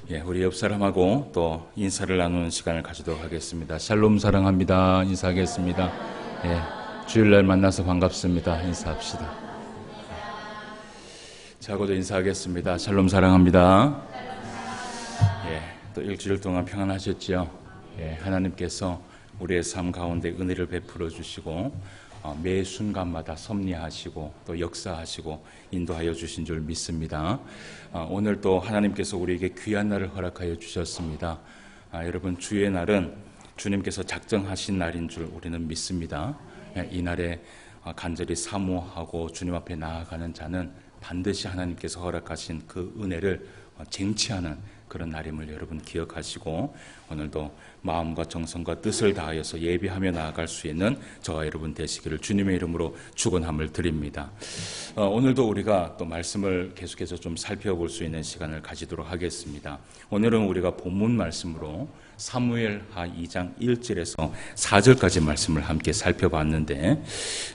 우리 옆 사람하고 또 인사를 나누는 시간을 가지도록 하겠습니다. 샬롬 사랑합니다. 인사하겠습니다. 주일날 만나서 반갑습니다. 인사합시다. 저하고도 인사하겠습니다. 샬롬 사랑합니다. 또 일주일 동안 평안하셨죠? 하나님께서 우리의 삶 가운데 은혜를 베풀어 주시고 매 순간마다 섭리하시고 또 역사하시고 인도하여 주신 줄 믿습니다. 오늘 또 하나님께서 우리에게 귀한 날을 허락하여 주셨습니다. 여러분, 주의 날은 주님께서 작정하신 날인 줄 우리는 믿습니다. 이 날에 간절히 사모하고 주님 앞에 나아가는 자는 반드시 하나님께서 허락하신 그 은혜를 쟁취하는 그런 날임을 여러분 기억하시고, 오늘도 마음과 정성과 뜻을 다하여서 예비하며 나아갈 수 있는 저와 여러분 되시기를 주님의 이름으로 축원함을 드립니다. 오늘도 우리가 또 말씀을 계속해서 좀 살펴볼 수 있는 시간을 가지도록 하겠습니다. 오늘은 우리가 본문 말씀으로 사무엘하 2장 1절에서 4절까지 말씀을 함께 살펴봤는데,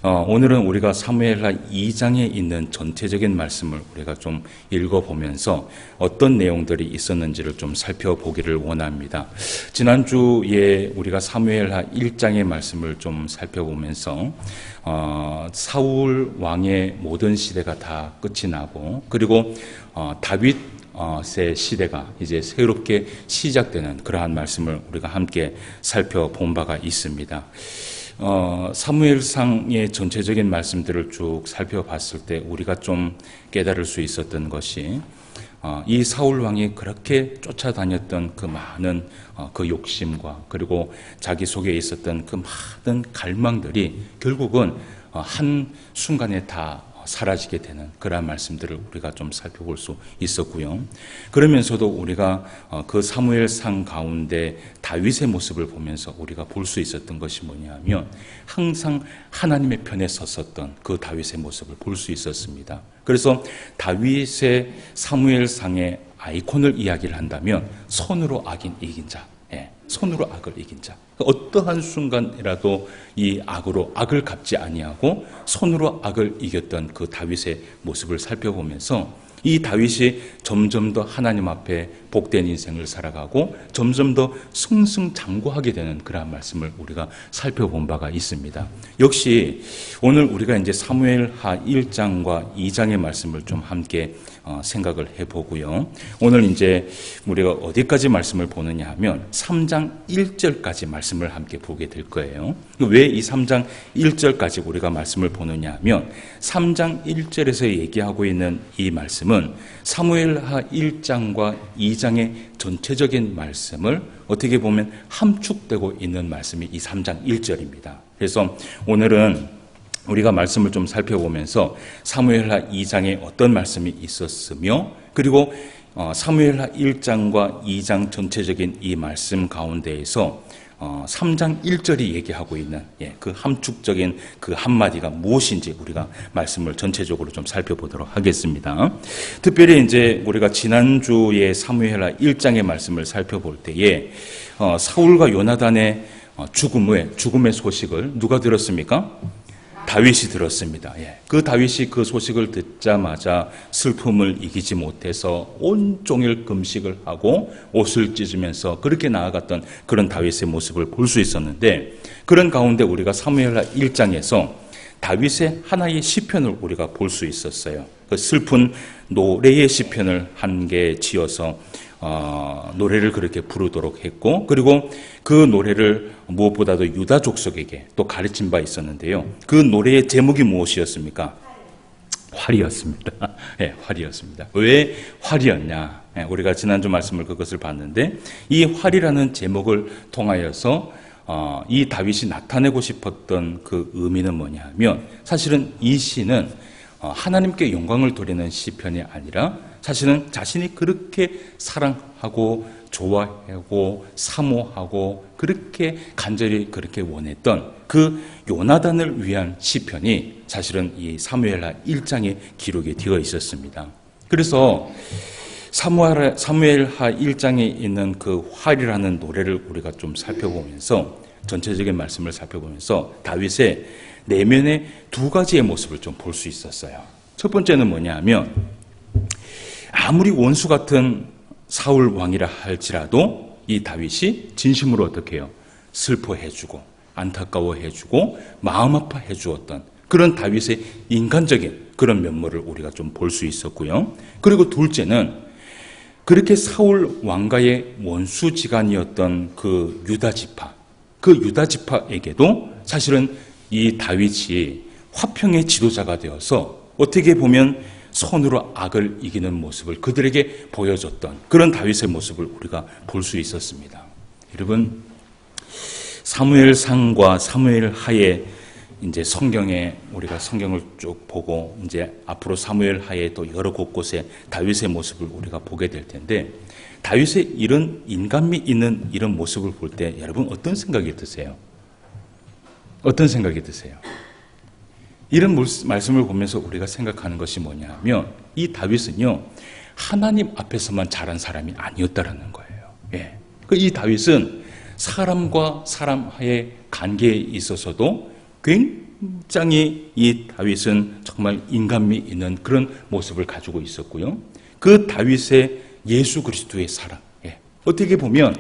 오늘은 우리가 사무엘하 2장에 있는 전체적인 말씀을 우리가 좀 읽어보면서 어떤 내용들이 있었는지를 좀 살펴보기를 원합니다. 지난주에 우리가 사무엘하 1장의 말씀을 좀 살펴보면서 사울 왕의 모든 시대가 다 끝이 나고, 그리고 다윗의 시대가 이제 새롭게 시작되는 그러한 말씀을 우리가 함께 살펴본 바가 있습니다. 사무엘상의 전체적인 말씀들을 쭉 살펴봤을 때 우리가 좀 깨달을 수 있었던 것이, 이 사울 왕이 그렇게 쫓아다녔던 그 많은 그 욕심과 그리고 자기 속에 있었던 그 많은 갈망들이 결국은 한 순간에 다 사라지게 되는 그러한 말씀들을 우리가 좀 살펴볼 수 있었고요. 그러면서도 우리가 그 사무엘상 가운데 다윗의 모습을 보면서 우리가 볼 수 있었던 것이 뭐냐면, 항상 하나님의 편에 섰었던 그 다윗의 모습을 볼 수 있었습니다. 그래서 다윗의 사무엘상의 아이콘을 이야기를 한다면 손으로 악인 이긴 자, 손으로 악을 이긴 자, 어떠한 순간이라도 이 악으로 악을 갚지 아니하고 손으로 악을 이겼던 그 다윗의 모습을 살펴보면서 이 다윗이 점점 더 하나님 앞에 복된 인생을 살아가고 점점 더 승승장구하게 되는 그러한 말씀을 우리가 살펴본 바가 있습니다. 역시 오늘 우리가 이제 사무엘하 1장과 2장의 말씀을 좀 함께 생각을 해보고요. 오늘 이제 우리가 어디까지 말씀을 보느냐 하면 3장 1절까지 말씀을 함께 보게 될 거예요. 왜 이 3장 1절까지 우리가 말씀을 보느냐 하면, 3장 1절에서 얘기하고 있는 이 말씀은 사무엘하 1장과 2장의 전체적인 말씀을 어떻게 보면 함축되고 있는 말씀이 이 3장 1절입니다. 그래서 오늘은 우리가 말씀을 좀 살펴보면서 사무엘하 2장에 어떤 말씀이 있었으며, 그리고 사무엘하 1장과 2장 전체적인 이 말씀 가운데에서 3장 1절이 얘기하고 있는 그 함축적인 그 한마디가 무엇인지 우리가 말씀을 전체적으로 좀 살펴보도록 하겠습니다. 특별히 이제 우리가 지난주에 사무엘하 1장의 말씀을 살펴볼 때에 사울과 요나단의 죽음의 소식을 누가 들었습니까? 다윗이 들었습니다. 그 다윗이 그 소식을 듣자마자 슬픔을 이기지 못해서 온종일 금식을 하고 옷을 찢으면서 그렇게 나아갔던 그런 다윗의 모습을 볼 수 있었는데, 그런 가운데 우리가 사무엘하 1장에서 다윗의 하나의 시편을 우리가 볼 수 있었어요. 그 슬픈 노래의 시편을 한 개 지어서 노래를 그렇게 부르도록 했고, 그리고 그 노래를 무엇보다도 유다 족속에게 또 가르친 바 있었는데요. 그 노래의 제목이 무엇이었습니까? 활이었습니다. 활이었습니다. 왜 활이었냐? 우리가 지난주 말씀을 그것을 봤는데, 이 활이라는 제목을 통하여서 이 다윗이 나타내고 싶었던 그 의미는 뭐냐 하면, 사실은 이 시는 하나님께 영광을 돌리는 시편이 아니라 사실은 자신이 그렇게 사랑하고 좋아하고 사모하고 그렇게 간절히 그렇게 원했던 그 요나단을 위한 시편이 사실은 이 사무엘하 1장에 기록이 되어 있었습니다. 그래서 사무엘하 1장에 있는 그 활이라는 노래를 우리가 좀 살펴보면서, 전체적인 말씀을 살펴보면서 다윗의 내면의 두 가지의 모습을 좀 볼 수 있었어요. 첫 번째는 뭐냐 하면, 아무리 원수 같은 사울 왕이라 할지라도 이 다윗이 진심으로 어떻게 해요? 슬퍼해주고 안타까워해주고 마음 아파해주었던 그런 다윗의 인간적인 그런 면모를 우리가 좀 볼 수 있었고요. 그리고 둘째는 그렇게 사울 왕과의 원수지간이었던 그 유다지파, 그 유다지파에게도 사실은 이 다윗이 화평의 지도자가 되어서 어떻게 보면 선으로 악을 이기는 모습을 그들에게 보여줬던 그런 다윗의 모습을 우리가 볼 수 있었습니다. 여러분, 사무엘상과 사무엘하에 이제 성경에 우리가 성경을 쭉 보고 이제 앞으로 사무엘하에 또 여러 곳곳에 다윗의 모습을 우리가 보게 될 텐데 다윗의 이런 인간미 있는 이런 모습을 볼 때 여러분 어떤 생각이 드세요? 어떤 생각이 드세요? 이런 말씀을 보면서 우리가 생각하는 것이 뭐냐면 이 다윗은요 하나님 앞에서만 자란 사람이 아니었다라는 거예요. 예. 이 다윗은 사람과 사람의 관계에 있어서도 굉장히 이 다윗은 정말 인간미 있는 그런 모습을 가지고 있었고요. 그 다윗의 예수 그리스도의 사랑, 예. 어떻게 보면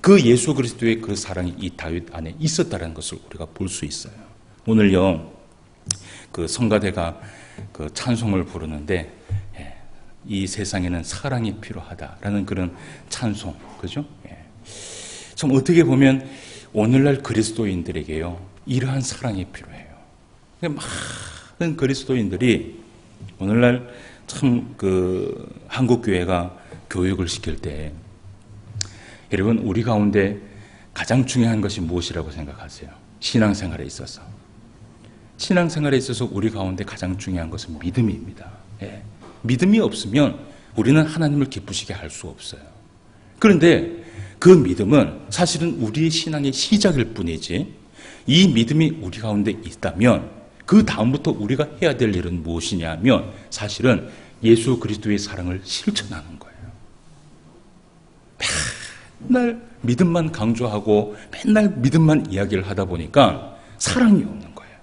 그 예수 그리스도의 그 사랑이 이 다윗 안에 있었다는 것을 우리가 볼 수 있어요. 오늘요, 그 성가대가 그 찬송을 부르는데, 예. 이 세상에는 사랑이 필요하다라는 그런 찬송, 그죠? 예. 참 어떻게 보면 오늘날 그리스도인들에게요, 이러한 사랑이 필요해요. 많은 그리스도인들이 오늘날 참 그 한국교회가 교육을 시킬 때 여러분 우리 가운데 가장 중요한 것이 무엇이라고 생각하세요? 신앙생활에 있어서. 신앙생활에 있어서 우리 가운데 가장 중요한 것은 믿음입니다. 예. 믿음이 없으면 우리는 하나님을 기쁘시게 할 수 없어요. 그런데 그 믿음은 사실은 우리의 신앙의 시작일 뿐이지 이 믿음이 우리 가운데 있다면 그 다음부터 우리가 해야 될 일은 무엇이냐면 사실은 예수 그리스도의 사랑을 실천하는 거예요. 맨날 믿음만 강조하고 맨날 믿음만 이야기를 하다 보니까 사랑이 없는 거예요.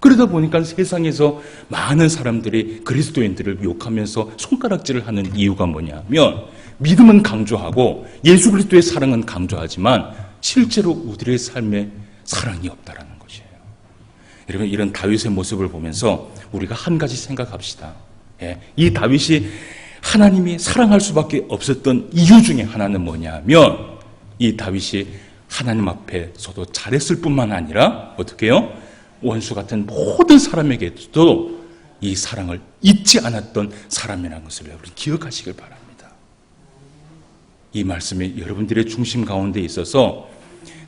그러다 보니까 세상에서 많은 사람들이 그리스도인들을 욕하면서 손가락질을 하는 이유가 뭐냐면 믿음은 강조하고 예수 그리스도의 사랑은 강조하지만 실제로 우리의 삶에 사랑이 없다라는 것이에요. 여러분 이런 다윗의 모습을 보면서 우리가 한 가지 생각합시다. 예, 이 다윗이 하나님이 사랑할 수밖에 없었던 이유 중에 하나는 뭐냐면 이 다윗이 하나님 앞에서도 잘했을 뿐만 아니라 어떻게 해요? 원수 같은 모든 사람에게도 이 사랑을 잊지 않았던 사람이라는 것을 여러분 기억하시길 바랍니다. 이 말씀이 여러분들의 중심 가운데 있어서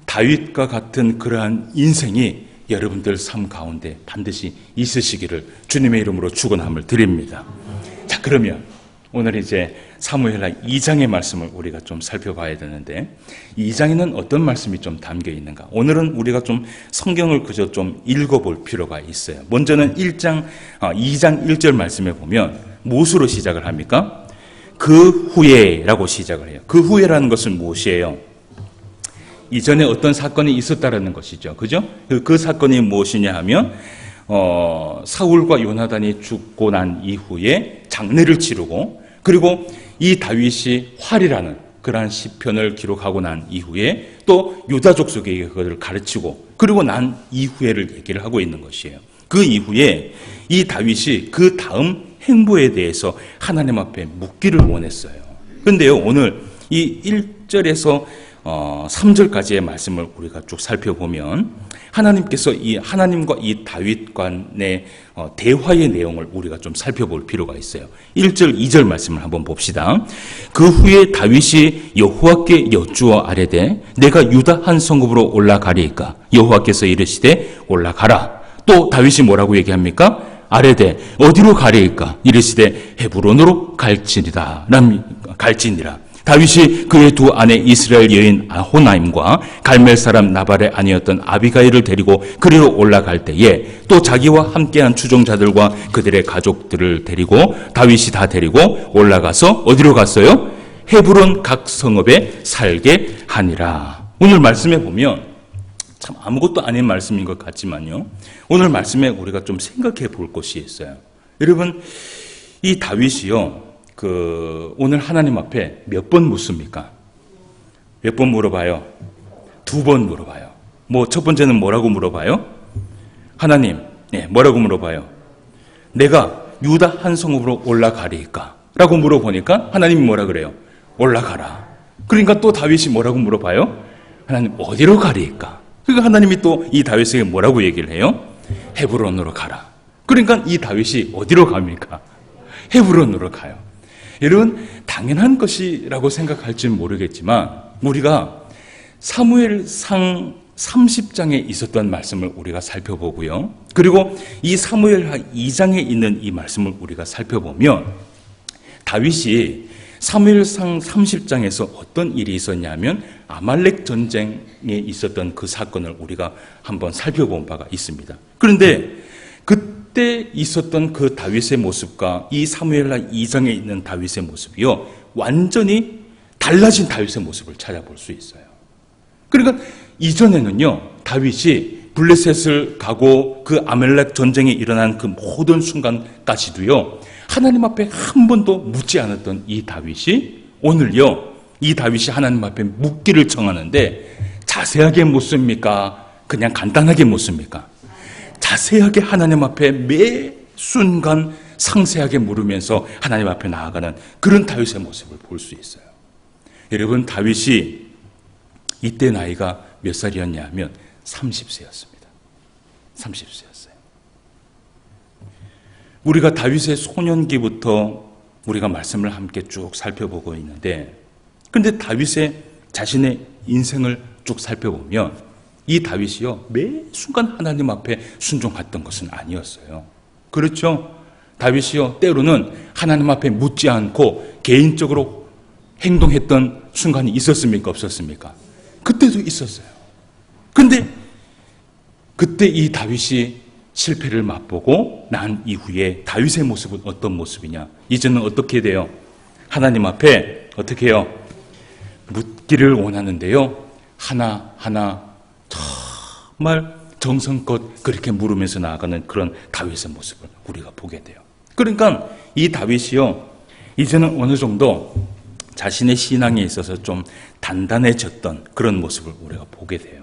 다윗과 같은 그러한 인생이 여러분들 삶 가운데 반드시 있으시기를 주님의 이름으로 축원함을 드립니다. 자, 그러면 오늘 이제 사무엘하 2장의 말씀을 우리가 좀 살펴봐야 되는데 2장에는 어떤 말씀이 좀 담겨 있는가? 오늘은 우리가 좀 성경을 그저 좀 읽어볼 필요가 있어요. 먼저는 2장 1절 말씀에 보면 무엇으로 시작을 합니까? 그 후에라고 시작을 해요. 그 후에라는 것은 무엇이에요? 이전에 어떤 사건이 있었다라는 것이죠. 그죠? 그 사건이 무엇이냐 하면, 사울과 요나단이 죽고 난 이후에 장례를 치르고, 그리고 이 다윗이 활이라는 그러한 시편을 기록하고 난 이후에 또 유다 족속에게 그것을 가르치고, 그리고 난 이후에를 얘기를 하고 있는 것이에요. 그 이후에 이 다윗이 그 다음 행보에 대해서 하나님 앞에 묻기를 원했어요. 그런데요, 오늘 이 1절에서 3절까지의 말씀을 우리가 쭉 살펴보면 하나님께서 하나님과 이 다윗 간의 대화의 내용을 우리가 좀 살펴볼 필요가 있어요. 1절, 2절 말씀을 한번 봅시다. 그 후에 다윗이 여호와께 여쭈어 아뢰되 내가 유다 한 성읍으로 올라가리이까? 여호와께서 이르시되 올라가라. 또 다윗이 뭐라고 얘기합니까? 아뢰되 어디로 가리이까? 이르시되 헤브론으로 갈지니라. 다윗이 그의 두 아내 이스라엘 여인 아호나임과 갈멜 사람 나발의 아내였던 아비가일을 데리고 그리로 올라갈 때에 또 자기와 함께한 추종자들과 그들의 가족들을 데리고 다윗이 다 데리고 올라가서 어디로 갔어요? 헤브론 각 성읍에 살게 하니라. 오늘 말씀에 보면 참 아무것도 아닌 말씀인 것 같지만요, 오늘 말씀에 우리가 좀 생각해 볼 것이 있어요. 여러분, 이 다윗이요 오늘 하나님 앞에 몇 번 묻습니까? 몇 번 물어봐요? 2번 물어봐요. 첫 번째는 뭐라고 물어봐요? 하나님, 뭐라고 물어봐요? 내가 유다 한 성읍으로 올라가리까? 라고 물어보니까 하나님이 뭐라 그래요? 올라가라. 그러니까 또 다윗이 뭐라고 물어봐요? 하나님, 어디로 가리까? 그러니까 하나님이 또 이 다윗에게 뭐라고 얘기를 해요? 헤브론으로 가라. 그러니까 이 다윗이 어디로 갑니까? 헤브론으로 가요. 여러분, 당연한 것이라고 생각할지는 모르겠지만 우리가 사무엘상 30장에 있었던 말씀을 우리가 살펴보고요. 그리고 이 사무엘하 2장에 있는 이 말씀을 우리가 살펴보면 다윗이 사무엘상 30장에서 어떤 일이 있었냐면 아말렉 전쟁에 있었던 그 사건을 우리가 한번 살펴본 바가 있습니다. 그런데 그때 있었던 그 다윗의 모습과 이 사무엘하 2장에 있는 다윗의 모습이요, 완전히 달라진 다윗의 모습을 찾아볼 수 있어요. 그러니까 이전에는요, 다윗이 블레셋을 가고 그 아말렉 전쟁이 일어난 그 모든 순간까지도요, 하나님 앞에 한 번도 묻지 않았던 이 다윗이 오늘요, 이 다윗이 하나님 앞에 묻기를 청하는데 자세하게 묻습니까? 그냥 간단하게 묻습니까? 자세하게 하나님 앞에 매 순간 상세하게 물으면서 하나님 앞에 나아가는 그런 다윗의 모습을 볼 수 있어요. 여러분, 다윗이 이때 나이가 몇 살이었냐 하면 30세였습니다. 30세였어요. 우리가 다윗의 소년기부터 우리가 말씀을 함께 쭉 살펴보고 있는데, 그런데 다윗의 자신의 인생을 쭉 살펴보면 이 다윗이요, 매 순간 하나님 앞에 순종했던 것은 아니었어요. 그렇죠? 다윗이요, 때로는 하나님 앞에 묻지 않고 개인적으로 행동했던 순간이 있었습니까? 없었습니까? 그때도 있었어요. 근데 그때 이 다윗이 실패를 맛보고 난 이후에 다윗의 모습은 어떤 모습이냐? 이제는 어떻게 돼요? 하나님 앞에 어떻게 해요? 묻기를 원하는데요, 하나하나 정말 정성껏 그렇게 물으면서 나아가는 그런 다윗의 모습을 우리가 보게 돼요. 그러니까 이 다윗이요, 이제는 어느 정도 자신의 신앙에 있어서 좀 단단해졌던 그런 모습을 우리가 보게 돼요.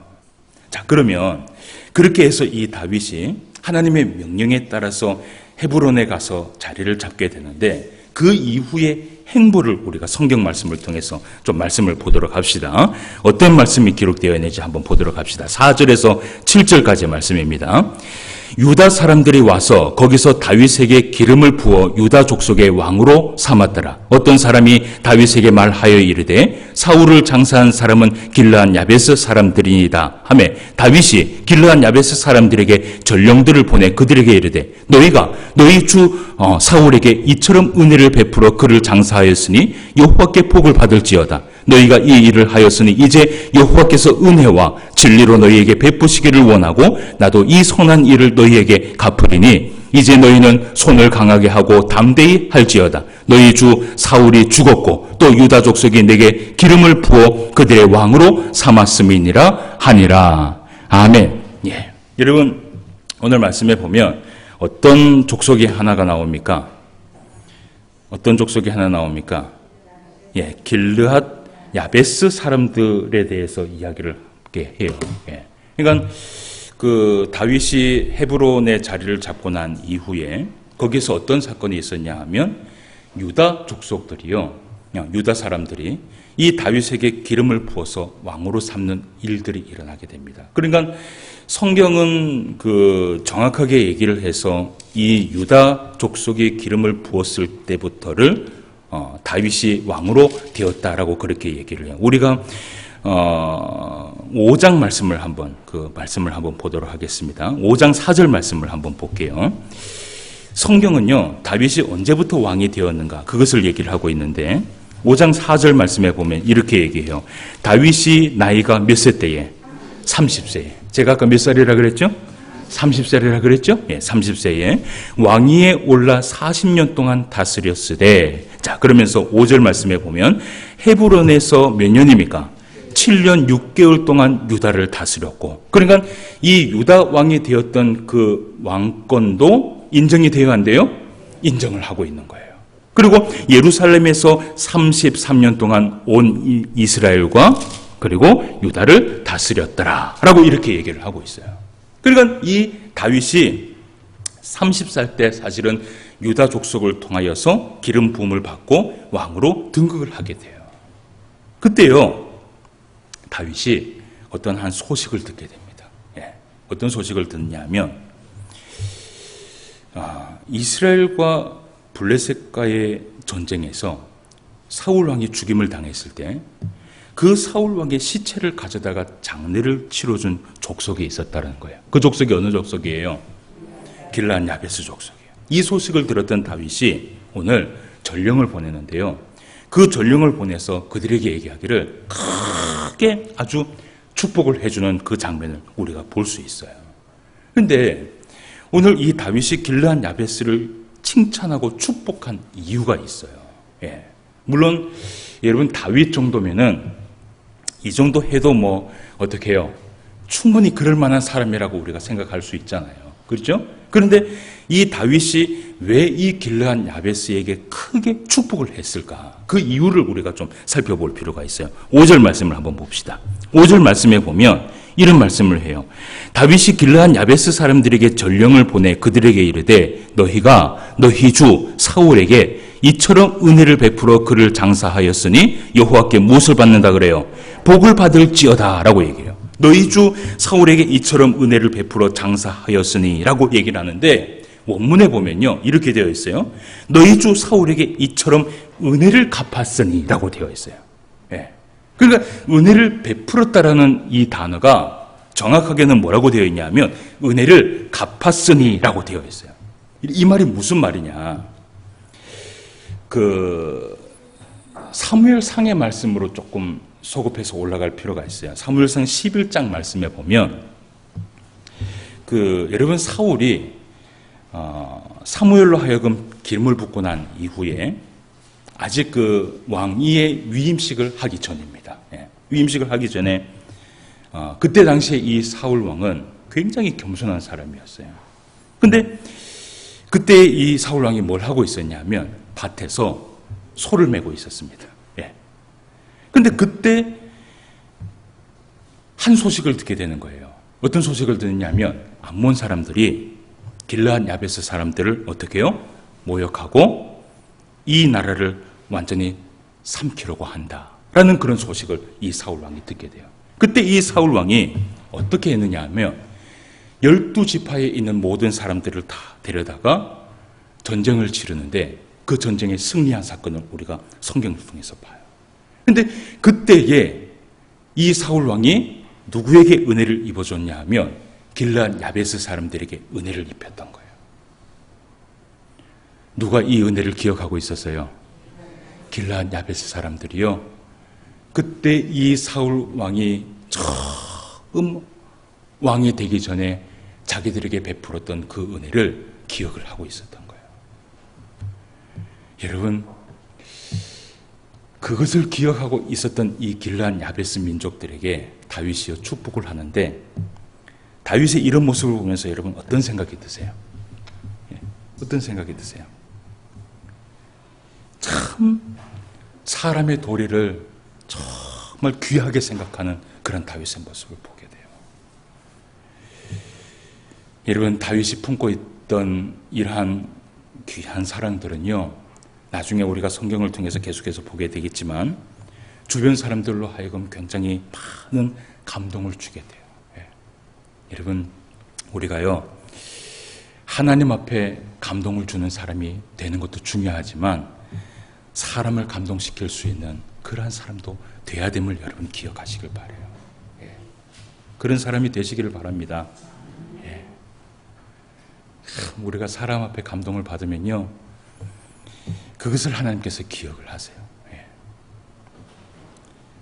자, 그러면 그렇게 해서 이 다윗이 하나님의 명령에 따라서 헤브론에 가서 자리를 잡게 되는데, 그 이후의 행보를 우리가 성경 말씀을 통해서 좀 말씀을 보도록 합시다. 어떤 말씀이 기록되어 있는지 한번 보도록 합시다. 4절에서 7절까지의 말씀입니다. 유다 사람들이 와서 거기서 다윗에게 기름을 부어 유다 족속의 왕으로 삼았더라. 어떤 사람이 다윗에게 말하여 이르되 사울을 장사한 사람은 길르앗 야베스 사람들이니이다 하매, 다윗이 길르앗 야베스 사람들에게 전령들을 보내 그들에게 이르되 너희가 너희 주 사울에게 이처럼 은혜를 베풀어 그를 장사하였으니 여호와께 복을 받을지어다. 너희가 이 일을 하였으니 이제 여호와께서 은혜와 진리로 너희에게 베푸시기를 원하고 나도 이 선한 일을 너희에게 갚으리니 이제 너희는 손을 강하게 하고 담대히 할지어다. 너희 주 사울이 죽었고 또 유다 족속이 내게 기름을 부어 그들의 왕으로 삼았음이니라 하니라. 아멘. 예. 여러분, 오늘 말씀에 보면 어떤 족속이 하나가 나옵니까? 어떤 족속이 하나 나옵니까? 예, 길르앗 야베스 사람들에 대해서 이야기를 함께 해요. 예. 그러니까 그 다윗이 헤브론의 자리를 잡고 난 이후에 거기서 어떤 사건이 있었냐 하면 유다 족속들이요, 유다 사람들이 이 다윗에게 기름을 부어서 왕으로 삼는 일들이 일어나게 됩니다. 그러니까 성경은 그 정확하게 얘기를 해서 이 유다 족속이 기름을 부었을 때부터를 다윗이 왕으로 되었다라고 그렇게 얘기를 해요. 우리가 5장 말씀을 한번 보도록 하겠습니다. 5장 4절 말씀을 한번 볼게요. 성경은요, 다윗이 언제부터 왕이 되었는가 그것을 얘기를 하고 있는데 5장 4절 말씀에 보면 이렇게 얘기해요. 다윗이 나이가 몇 세 때에? 30세에. 제가 아까 몇 살이라 그랬죠? 30세라 그랬죠? 예, 30세에 왕위에 올라 40년 동안 다스렸으되, 자, 그러면서 5절 말씀에 보면 헤브론에서 몇 년입니까? 7년 6개월 동안 유다를 다스렸고, 그러니까 이 유다 왕이 되었던 그 왕권도 인정이 되어야 한대요? 인정을 하고 있는 거예요. 그리고 예루살렘에서 33년 동안 온 이스라엘과 그리고 유다를 다스렸더라 라고 이렇게 얘기를 하고 있어요. 그러니까 이 다윗이 30살 때 사실은 유다 족속을 통하여서 기름 부음을 받고 왕으로 등극을 하게 돼요. 그때요 다윗이 어떤 한 소식을 듣게 됩니다. 어떤 소식을 듣냐면 이스라엘과 블레셋과의 전쟁에서 사울 왕이 죽임을 당했을 때 그 사울 왕의 시체를 가져다가 장례를 치러준 족속이 있었다는 거예요. 그 족속이 어느 족속이에요? 길르앗 야베스 족속이에요. 이 소식을 들었던 다윗이 오늘 전령을 보내는데요. 그 전령을 보내서 그들에게 얘기하기를 크게 아주 축복을 해주는 그 장면을 우리가 볼 수 있어요. 그런데 오늘 이 다윗이 길르앗 야베스를 칭찬하고 축복한 이유가 있어요. 물론 여러분 다윗 정도면은 이 정도 해도 뭐 어떻게 해요? 충분히 그럴 만한 사람이라고 우리가 생각할 수 있잖아요. 그렇죠? 그런데 이 다윗이 왜 이 길르앗 야베스에게 크게 축복을 했을까? 그 이유를 우리가 좀 살펴볼 필요가 있어요. 5절 말씀을 한번 봅시다. 5절 말씀에 보면 이런 말씀을 해요. 다윗이 길르앗 야베스 사람들에게 전령을 보내 그들에게 이르되 너희가 너희 주 사울에게 이처럼 은혜를 베풀어 그를 장사하였으니 여호와께 무엇을 받는다 그래요? 복을 받을지어다 라고 얘기해요. 너희 주 사울에게 이처럼 은혜를 베풀어 장사하였으니 라고 얘기를 하는데 원문에 보면요 이렇게 되어 있어요. 너희 주 사울에게 이처럼 은혜를 갚았으니 라고 되어 있어요. 그러니까 은혜를 베풀었다라는 이 단어가 정확하게는 뭐라고 되어 있냐면 은혜를 갚았으니 라고 되어 있어요. 이 말이 무슨 말이냐, 사무엘상의 말씀으로 조금 소급해서 올라갈 필요가 있어요. 사무엘상 11장 말씀에 보면 여러분 사울이 사무엘로 하여금 기름을 붓고 난 이후에 아직 왕위의 위임식을 하기 전입니다. 위임식을 하기 전에 그때 당시에 이 사울 왕은 굉장히 겸손한 사람이었어요. 근데 그때 이 사울 왕이 뭘 하고 있었냐면 밭에서 소를 메고 있었습니다. 근데 그때 한 소식을 듣게 되는 거예요. 어떤 소식을 듣느냐면 암몬 사람들이 길르앗 야베스 사람들을 어떻게 해요? 모욕하고 이 나라를 완전히 삼키려고 한다라는 그런 소식을 이 사울 왕이 듣게 돼요. 그때 이 사울 왕이 어떻게 했느냐 하면 12지파에 있는 모든 사람들을 다 데려다가 전쟁을 치르는데 그 전쟁에 승리한 사건을 우리가 성경을 통해서 봐요. 그런데 그때에 이 사울 왕이 누구에게 은혜를 입어줬냐 하면 길르앗 야베스 사람들에게 은혜를 입혔던 거예요. 누가 이 은혜를 기억하고 있었어요? 길르앗 야베스 사람들이요. 그때 이 사울 왕이 처음 왕이 되기 전에 자기들에게 베풀었던 그 은혜를 기억을 하고 있었던 거예요. 여러분, 그것을 기억하고 있었던 이 길르앗 야베스 민족들에게 다윗이 축복을 하는데 다윗의 이런 모습을 보면서 여러분 어떤 생각이 드세요? 어떤 생각이 드세요? 참 사람의 도리를 정말 귀하게 생각하는 그런 다윗의 모습을 보게 돼요. 여러분, 다윗이 품고 있던 이러한 귀한 사랑들은요, 나중에 우리가 성경을 통해서 계속해서 보게 되겠지만 주변 사람들로 하여금 굉장히 많은 감동을 주게 돼요. 여러분, 우리가요 하나님 앞에 감동을 주는 사람이 되는 것도 중요하지만 사람을 감동시킬 수 있는 그러한 사람도 돼야 됨을 여러분 기억하시길 바라요. 그런 사람이 되시기를 바랍니다. 우리가 사람 앞에 감동을 받으면요 그것을 하나님께서 기억을 하세요.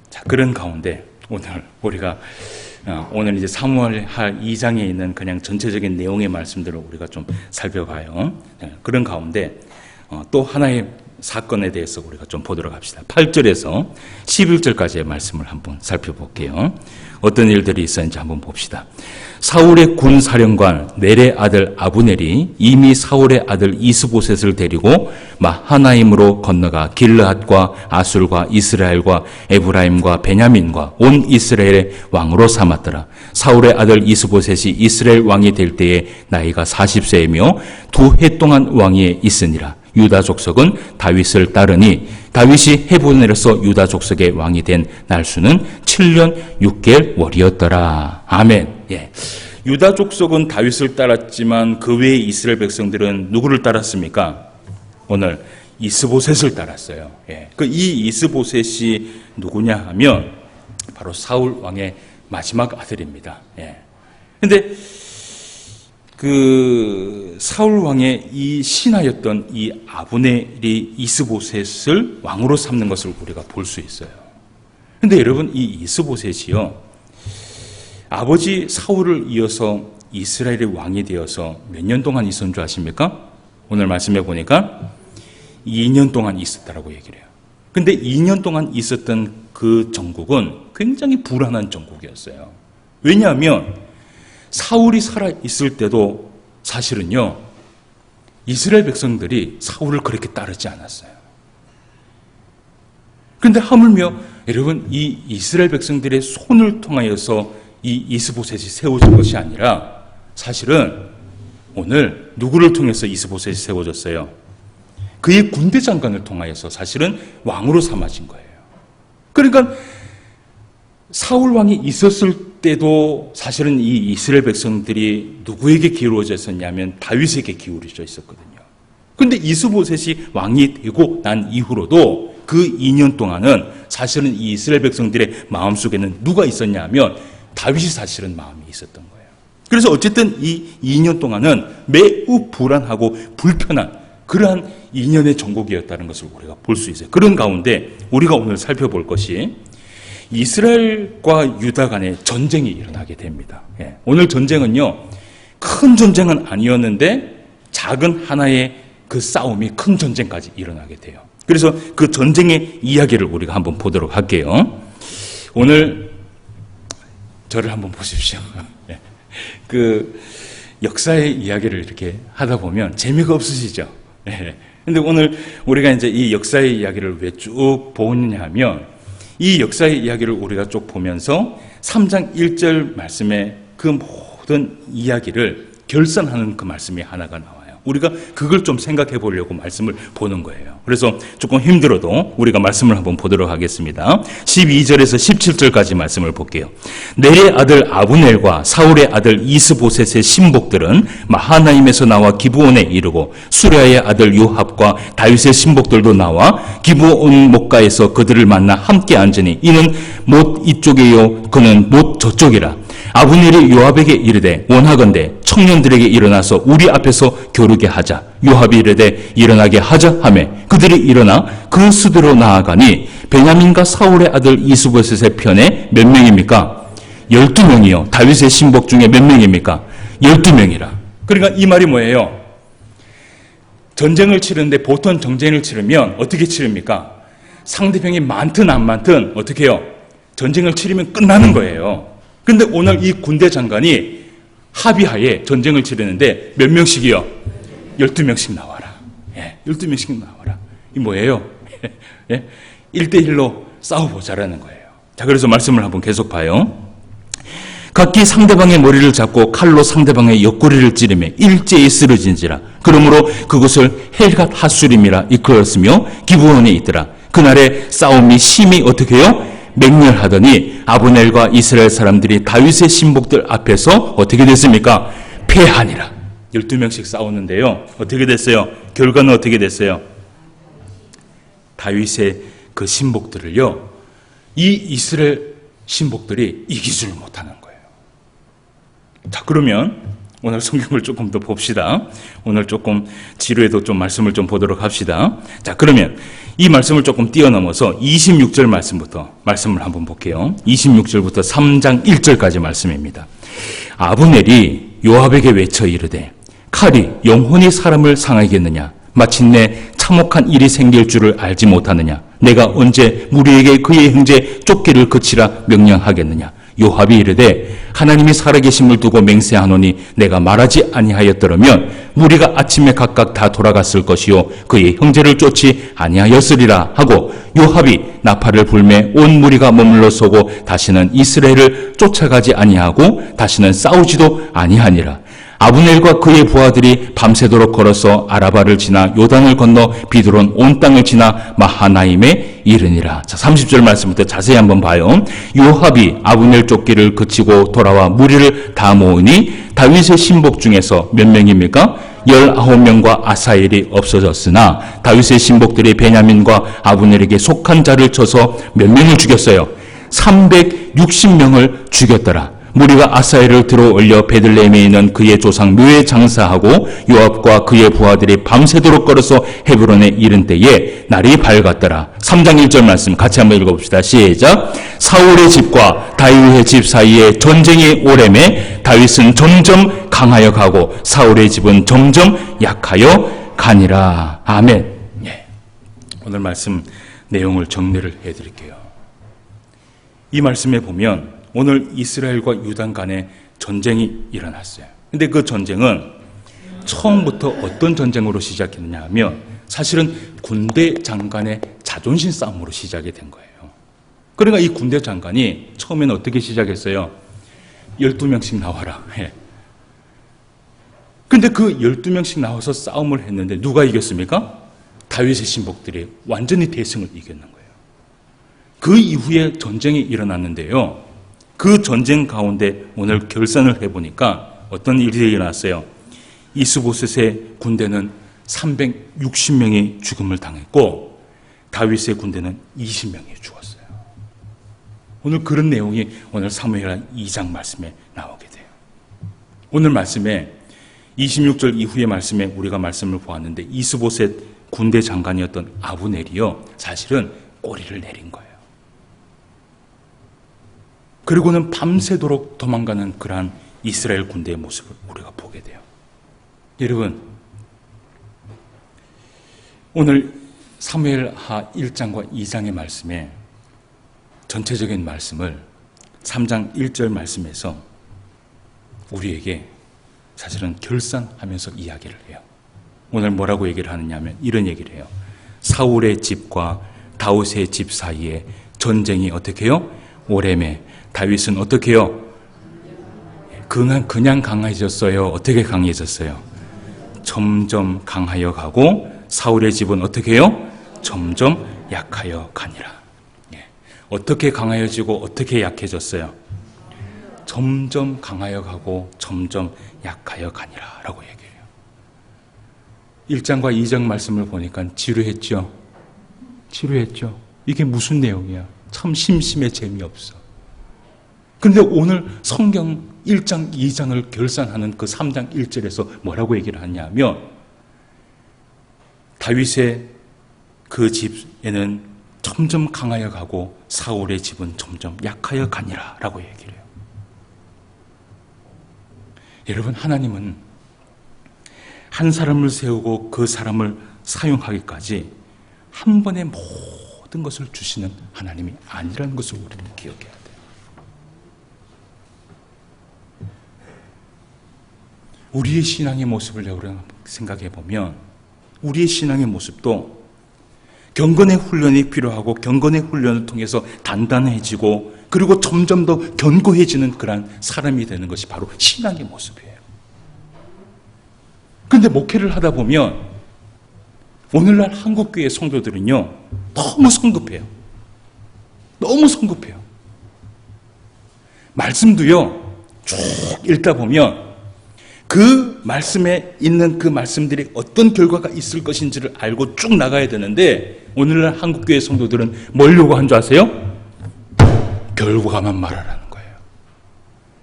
자, 그런 가운데 우리가 오늘 이제 사무엘하 2장에 있는 그냥 전체적인 내용의 말씀들을 우리가 좀 살펴봐요. 그런 가운데 또 하나의 사건에 대해서 우리가 좀 보도록 합시다. 8절에서 11절까지의 말씀을 한번 살펴볼게요. 어떤 일들이 있었는지 한번 봅시다. 사울의 군 사령관 넬의 아들 아브넬이 이미 사울의 아들 이스보셋을 데리고 마하나임으로 건너가 길르앗과 아술과 이스라엘과 에브라임과 베냐민과 온 이스라엘의 왕으로 삼았더라. 사울의 아들 이스보셋이 이스라엘 왕이 될 때에 나이가 40세이며 2해 동안 왕위에 있으니라. 유다 족속은 다윗을 따르니 다윗이 헤브론에서 유다 족속의 왕이 된 날수는 7년 6개월이었더라. 아멘. 예. 유다 족속은 다윗을 따랐지만 그 외에 이스라엘 백성들은 누구를 따랐습니까? 오늘 이스보셋을 따랐어요. 예. 이 이스보셋이 누구냐 하면 바로 사울 왕의 마지막 아들입니다. 예. 근데 사울 왕의 이 신하였던 이 아브넬이 이스보셋을 왕으로 삼는 것을 우리가 볼 수 있어요. 근데 여러분, 이 이스보셋이요, 아버지 사울을 이어서 이스라엘의 왕이 되어서 몇 년 동안 있었는 줄 아십니까? 오늘 말씀해 보니까 2년 동안 있었다라고 얘기를 해요. 근데 2년 동안 있었던 그 정국은 굉장히 불안한 정국이었어요. 왜냐하면 사울이 살아있을 때도 사실은요, 이스라엘 백성들이 사울을 그렇게 따르지 않았어요. 그런데 하물며 여러분, 이 이스라엘 백성들의 손을 통하여서 이 이스보셋이 세워진 것이 아니라 사실은 오늘 누구를 통해서 이스보셋이 세워졌어요? 그의 군대 장관을 통하여서 사실은 왕으로 삼아진 거예요. 그러니까 사울 왕이 있었을 때도 사실은 이 이스라엘 백성들이 누구에게 기울어져 있었냐면 다윗에게 기울어져 있었거든요. 그런데 이스보셋이 왕이 되고 난 이후로도 그 2년 동안은 사실은 이 이스라엘 백성들의 마음속에는 누가 있었냐 하면 다윗이 사실은 마음이 있었던 거예요. 그래서 어쨌든 이 2년 동안은 매우 불안하고 불편한 그러한 2년의 정국이었다는 것을 우리가 볼 수 있어요. 그런 가운데 우리가 오늘 살펴볼 것이 이스라엘과 유다 간의 전쟁이 일어나게 됩니다. 예. 오늘 전쟁은요, 큰 전쟁은 아니었는데 작은 하나의 그 싸움이 큰 전쟁까지 일어나게 돼요. 그래서 그 전쟁의 이야기를 우리가 한번 보도록 할게요. 오늘 저를 한번 보십시오. 예. 그 역사의 이야기를 이렇게 하다 보면 재미가 없으시죠? 예. 근데 오늘 우리가 이제 이 역사의 이야기를 왜 쭉 보느냐 하면 이 역사의 이야기를 우리가 쭉 보면서 3장 1절 말씀에 그 모든 이야기를 결산하는 그 말씀이 하나가 나와요. 우리가 그걸 좀 생각해 보려고 말씀을 보는 거예요. 그래서 조금 힘들어도 우리가 말씀을 한번 보도록 하겠습니다. 12절에서 17절까지 말씀을 볼게요. 넬의 아들 아브넬과 사울의 아들 이스보셋의 신복들은 마하나임에서 나와 기브온에 이르고 수랴의 아들 요압과 다윗의 신복들도 나와 기브온 목가에서 그들을 만나 함께 앉으니 이는 못 이쪽이요 그는 못 저쪽이라. 아브넬이 요압에게 이르되 원하건대 청년들에게 일어나서 우리 앞에서 겨루게 하자. 요압이 이르되 일어나게 하자 하매 그들이 일어나 그 수대로 나아가니 베냐민과 사울의 아들 이스보셋의 편에 몇 명입니까? 12명이요. 다윗의 신복 중에 몇 명입니까? 12명이라. 그러니까 이 말이 뭐예요? 전쟁을 치르는데 보통 전쟁을 치르면 어떻게 치릅니까? 상대방이 많든 안 많든 어떻게 해요? 전쟁을 치르면 끝나는 거예요. 그런데 오늘 이 군대 장관이 합의하에 전쟁을 치르는데 몇 명씩이요? 12명씩 나와라. 예, 12명씩 나와라. 이 뭐예요? 예? 1대1로 싸워보자라는 거예요. 자, 그래서 말씀을 한번 계속 봐요. 각기 상대방의 머리를 잡고 칼로 상대방의 옆구리를 찌르며 일제히 쓰러진지라. 그러므로 그것을 헬갓 하수림이라 이끌었으며 기브온에 있더라. 그날의 싸움이 심히 어떻게 해요? 맹렬하더니 아브넬과 이스라엘 사람들이 다윗의 신복들 앞에서 어떻게 됐습니까? 패하니라. 12명씩 싸웠는데요. 어떻게 됐어요? 결과는 어떻게 됐어요? 다윗의 그 신복들을요, 이 이스라엘 신복들이 이기지를 못하는 거예요. 자, 그러면 오늘 성경을 조금 더 봅시다. 오늘 조금 지루해도 좀 말씀을 좀 보도록 합시다. 자, 그러면 이 말씀을 조금 뛰어넘어서 26절 말씀부터 말씀을 한번 볼게요. 26절부터 3장 1절까지 말씀입니다. 아브넬이 요압에게 외쳐 이르되 칼이 영혼이 사람을 상하겠느냐? 마침내 참혹한 일이 생길 줄을 알지 못하느냐? 내가 언제 무리에게 그의 형제 쫓기를 그치라 명령하겠느냐? 요압이 이르되 하나님이 살아계심을 두고 맹세하노니 내가 말하지 아니하였더라면 무리가 아침에 각각 다 돌아갔을 것이요 그의 형제를 쫓지 아니하였으리라 하고 요압이 나팔을 불매 온 무리가 머물러 서고 다시는 이스라엘을 쫓아가지 아니하고 다시는 싸우지도 아니하니라. 아브넬과 그의 부하들이 밤새도록 걸어서 아라바를 지나 요단을 건너 비드론 온 땅을 지나 마하나임에 이르니라. 자, 30절 말씀부터 자세히 한번 봐요. 요압이 아브넬 쫓기를 그치고 돌아와 무리를 다 모으니 다윗의 신복 중에서 몇 명입니까? 19명과 아사엘이 없어졌으나 다윗의 신복들이 베냐민과 아브넬에게 속한 자를 쳐서 몇 명을 죽였어요? 360명을 죽였더라. 무리가 아사엘을 들어 올려 베들레헴에 있는 그의 조상 묘에 장사하고 요압과 그의 부하들이 밤새도록 걸어서 헤브론에 이른 때에 날이 밝았더라. 3장 1절 말씀 같이 한번 읽어봅시다. 시작. 사울의 집과 다윗의 집 사이에 전쟁이 오래매 다윗은 점점 강하여 가고 사울의 집은 점점 약하여 가니라. 아멘. 예. 오늘 말씀 내용을 정리를 해드릴게요. 이 말씀에 보면 오늘 이스라엘과 유단 간에 전쟁이 일어났어요. 근데 그 전쟁은 처음부터 어떤 전쟁으로 시작했느냐 하면 사실은 군대 장관의 자존심 싸움으로 시작이 된 거예요. 그러니까 이 군대 장관이 처음에는 어떻게 시작했어요? 12명씩 나와라. 근데 그 12명씩 나와서 싸움을 했는데 누가 이겼습니까? 다윗의 신복들이 완전히 대승을 이겼는 거예요. 그 이후에 전쟁이 일어났는데요. 그 전쟁 가운데 오늘 결산을 해보니까 어떤 일이 일어났어요. 이스보셋의 군대는 360명이 죽음을 당했고 다윗의 군대는 20명이 죽었어요. 오늘 그런 내용이 오늘 사무엘 2장 말씀에 나오게 돼요. 오늘 말씀에 26절 이후의 말씀에 우리가 말씀을 보았는데 이스보셋 군대 장관이었던 아브넬이요 사실은 꼬리를 내린 거예요. 그리고는 밤새도록 도망가는 그러한 이스라엘 군대의 모습을 우리가 보게 돼요. 여러분, 오늘 사무엘하 1장과 2장의 말씀에 전체적인 말씀을 3장 1절 말씀에서 우리에게 사실은 결산하면서 이야기를 해요. 오늘 뭐라고 얘기를 하느냐 하면 이런 얘기를 해요. 사울의 집과 다윗의 집 사이에 전쟁이 어떻게 해요? 오래매 다윗은 어떻게 해요? 그냥 강해졌어요? 어떻게 강해졌어요? 점점 강하여 가고 사울의 집은 어떻게 해요? 점점 약하여 가니라. 어떻게 강하여지고 어떻게 약해졌어요? 점점 강하여 가고 점점 약하여 가니라 라고 얘기해요. 1장과 2장 말씀을 보니까 지루했죠? 지루했죠? 이게 무슨 내용이야? 참 심심해 재미없어. 그런데 오늘 성경 1장, 2장을 결산하는 그 3장 1절에서 뭐라고 얘기를 하냐면 다윗의 그 집에는 점점 강하여 가고 사울의 집은 점점 약하여 가니라 라고 얘기를 해요. 여러분, 하나님은 한 사람을 세우고 그 사람을 사용하기까지 한 번에 모든 것을 주시는 하나님이 아니라는 것을 우리는 기억해야 돼요. 우리의 신앙의 모습을 생각해 보면 우리의 신앙의 모습도 경건의 훈련이 필요하고 경건의 훈련을 통해서 단단해지고 그리고 점점 더 견고해지는 그런 사람이 되는 것이 바로 신앙의 모습이에요. 그런데 목회를 하다 보면 오늘날 한국교회 성도들은요 너무 성급해요. 너무 성급해요. 말씀도요 쭉 읽다 보면 그 말씀에 있는 그 말씀들이 어떤 결과가 있을 것인지를 알고 쭉 나가야 되는데 오늘날 한국교회 성도들은 뭘 요구한 줄 아세요? 결과만 말하라는 거예요.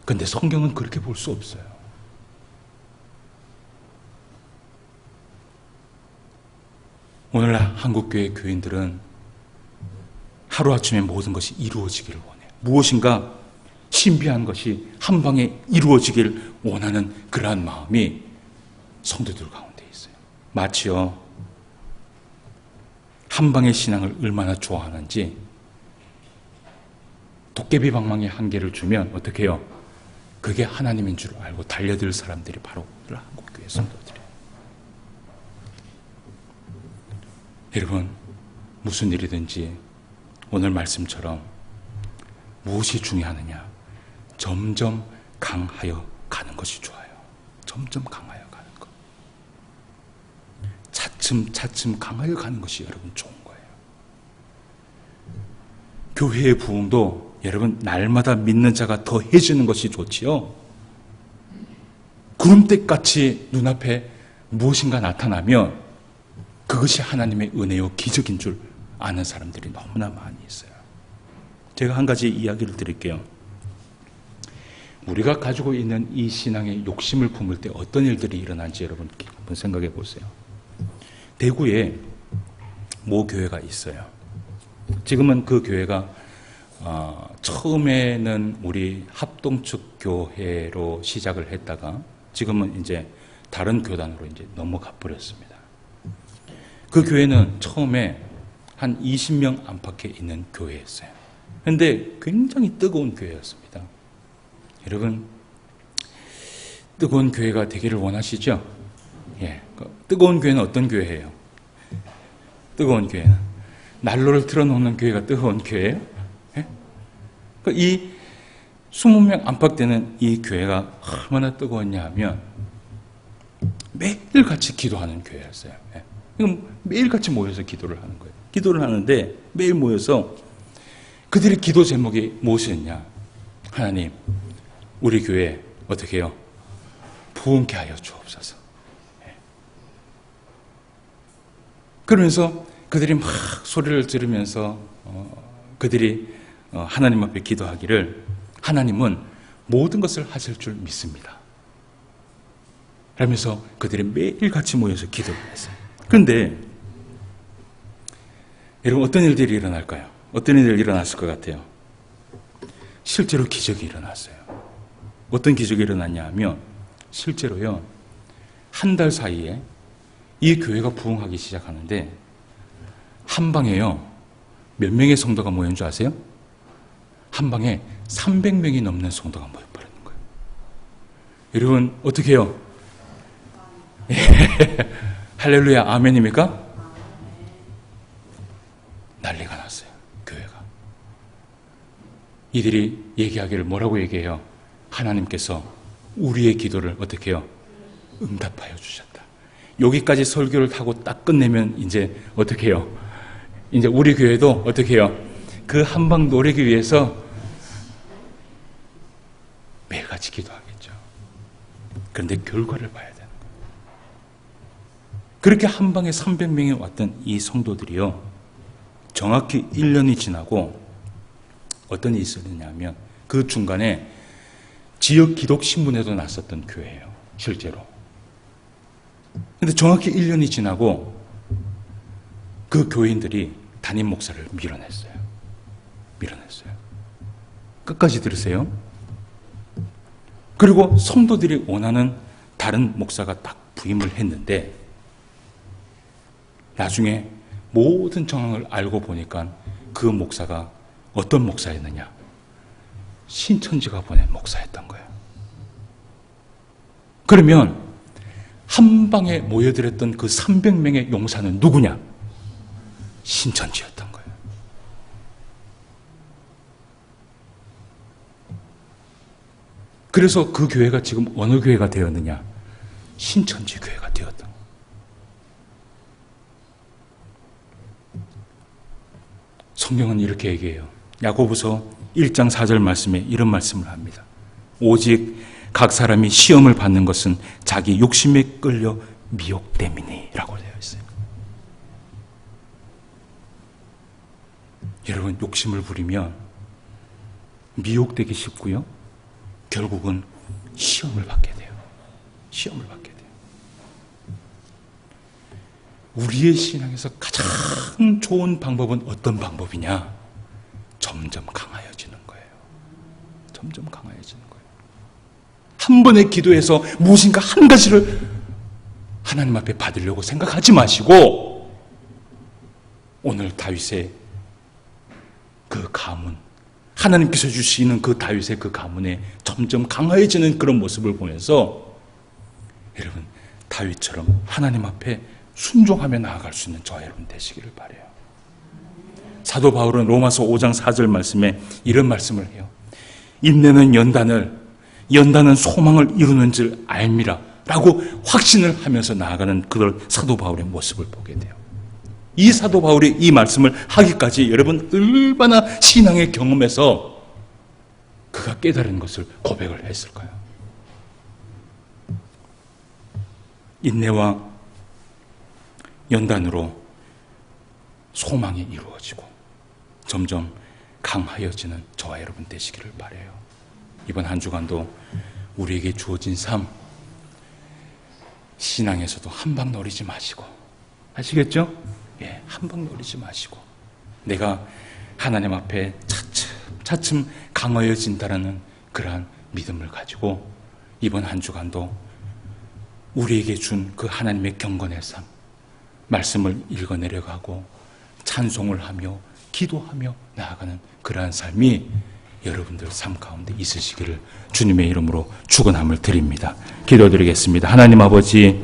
그런데 성경은 그렇게 볼 수 없어요. 오늘날 한국교회 교인들은 하루아침에 모든 것이 이루어지기를 원해요. 무엇인가 신비한 것이 한 방에 이루어지길 원하는 그러한 마음이 성도들 가운데 있어요. 마치요 한방의 신앙을 얼마나 좋아하는지 도깨비 방망이 한 개를 주면 어떻게 해요? 그게 하나님인 줄 알고 달려들 사람들이 바로 한국교회 성도들이에요. 여러분, 무슨 일이든지 오늘 말씀처럼 무엇이 중요하느냐? 점점 강하여 가는 것이 좋아요. 점점 강하여 가는 것. 차츰 강하여 가는 것이 여러분 좋은 거예요. 교회의 부흥도 여러분 날마다 믿는 자가 더 해지는 것이 좋지요. 구름대같이 눈앞에 무엇인가 나타나면 그것이 하나님의 은혜요 기적인 줄 아는 사람들이 너무나 많이 있어요. 제가 한 가지 이야기를 드릴게요. 우리가 가지고 있는 이 신앙의 욕심을 품을 때 어떤 일들이 일어난지 여러분 한번 생각해 보세요. 대구에 모 교회가 있어요. 지금은 그 교회가 처음에는 우리 합동측 교회로 시작을 했다가 지금은 이제 다른 교단으로 이제 넘어가 버렸습니다. 그 교회는 처음에 한 20명 안팎에 있는 교회였어요. 그런데 굉장히 뜨거운 교회였습니다. 여러분, 뜨거운 교회가 되기를 원하시죠? 예, 뜨거운 교회는 어떤 교회예요? 뜨거운 교회는 난로를 틀어놓는 교회가 뜨거운 교회예요? 예? 이 20명 안팎되는 이 교회가 얼마나 뜨거웠냐 하면 매일같이 기도하는 교회였어요. 예. 매일같이 모여서 기도를 하는 거예요. 기도를 하는데 매일 모여서 그들의 기도 제목이 무엇이었냐? 하나님, 우리 교회 어떻게 해요? 부흥케 하여 주옵소서. 예. 그러면서 그들이 막 소리를 지르면서 그들이 하나님 앞에 기도하기를 하나님은 모든 것을 하실 줄 믿습니다. 그러면서 그들이 매일 같이 모여서 기도를 했어요. 그런데 여러분 어떤 일들이 일어날까요? 어떤 일들이 일어났을 것 같아요? 실제로 기적이 일어났어요. 어떤 기적이 일어났냐 하면 실제로요, 한 달 사이에 이 교회가 부흥하기 시작하는데 한 방에요, 몇 명의 성도가 모인 줄 아세요? 한 방에 300명이 넘는 성도가 모여버리는 거예요. 여러분 어떻게 해요? 할렐루야 아멘입니까? 난리가 났어요. 교회가. 이들이 얘기하기를 뭐라고 얘기해요? 하나님께서 우리의 기도를 어떻게 해요? 응답하여 주셨다. 여기까지 설교를 하고 딱 끝내면 이제 어떻게 해요? 이제 우리 교회도 어떻게 해요? 그 한방 노리기 위해서 매일같이 기도하겠죠. 그런데 결과를 봐야 되는 거예요. 그렇게 한방에 300명이 왔던 이 성도들이요, 정확히 1년이 지나고 어떤 일이 있었느냐 하면 그 중간에 지역 기독 신문에도 났었던 교회예요. 실제로. 그런데 정확히 1년이 지나고 그 교인들이 담임 목사를 밀어냈어요. 끝까지 들으세요. 그리고 성도들이 원하는 다른 목사가 딱 부임을 했는데 나중에 모든 정황을 알고 보니까 그 목사가 어떤 목사였느냐? 신천지가 보낸 목사였던 거예요. 그러면 한 방에 모여들었던 그 300명의 용사는 누구냐? 신천지였던 거예요. 그래서 그 교회가 지금 어느 교회가 되었느냐? 신천지 교회가 되었던 거예요. 성경은 이렇게 얘기해요. 야고보서 1장 4절 말씀에 이런 말씀을 합니다. 오직 각 사람이 시험을 받는 것은 자기 욕심에 끌려 미혹됨이니 라고 되어 있어요. 여러분 욕심을 부리면 미혹되기 쉽고요, 결국은 시험을 받게 돼요. 우리의 신앙에서 가장 좋은 방법은 어떤 방법이냐? 점점 강하여지는 거예요. 한 번의 기도에서 무엇인가 한 가지를 하나님 앞에 받으려고 생각하지 마시고 오늘 다윗의 그 가문, 하나님께서 주시는 그 다윗의 그 가문에 점점 강화해지는 그런 모습을 보면서 여러분, 다윗처럼 하나님 앞에 순종하며 나아갈 수 있는 저와 여러분 되시기를 바라요. 사도 바울은 로마서 5장 4절 말씀에 이런 말씀을 해요. 인내는 연단은 소망을 이루는 줄 알미라 라고 확신을 하면서 나아가는 그걸 사도 바울의 모습을 보게 돼요. 이 사도 바울이 이 말씀을 하기까지 여러분 얼마나 신앙의 경험에서 그가 깨달은 것을 고백을 했을까요? 인내와 연단으로 소망이 이루어지고 점점 강하여지는 저와 여러분 되시기를 바라요. 이번 한 주간도 우리에게 주어진 삶, 신앙에서도 한방 노리지 마시고, 아시겠죠? 예, 한방 노리지 마시고 내가 하나님 앞에 차츰 강하여진다라는 그러한 믿음을 가지고 이번 한 주간도 우리에게 준 그 하나님의 경건의 삶, 말씀을 읽어내려가고 찬송을 하며 기도하며 나아가는 그러한 삶이 여러분들 삶 가운데 있으시기를 주님의 이름으로 축원함을 드립니다. 기도드리겠습니다. 하나님 아버지,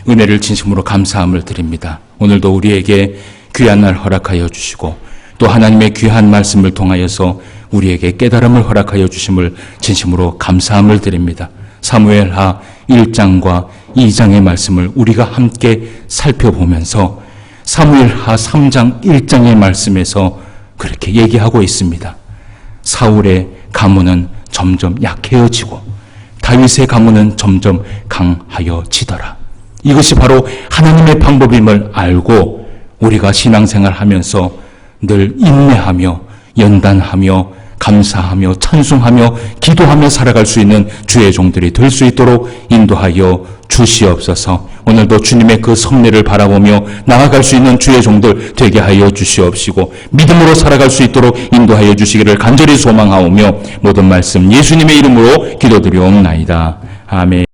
은혜를 진심으로 감사함을 드립니다. 오늘도 우리에게 귀한 날 허락하여 주시고 또 하나님의 귀한 말씀을 통하여서 우리에게 깨달음을 허락하여 주심을 진심으로 감사함을 드립니다. 사무엘하 1장과 2장의 말씀을 우리가 함께 살펴보면서 사무엘하 3장 1장의 말씀에서 그렇게 얘기하고 있습니다. 사울의 가문은 점점 약해지고 다윗의 가문은 점점 강하여지더라. 이것이 바로 하나님의 방법임을 알고 우리가 신앙생활 하면서 늘 인내하며 연단하며 감사하며 찬송하며 기도하며 살아갈 수 있는 주의 종들이 될 수 있도록 인도하여 주시옵소서. 오늘도 주님의 그 섭리를 바라보며 나아갈 수 있는 주의 종들 되게 하여 주시옵시고 믿음으로 살아갈 수 있도록 인도하여 주시기를 간절히 소망하오며 모든 말씀 예수님의 이름으로 기도드리옵나이다. 아멘.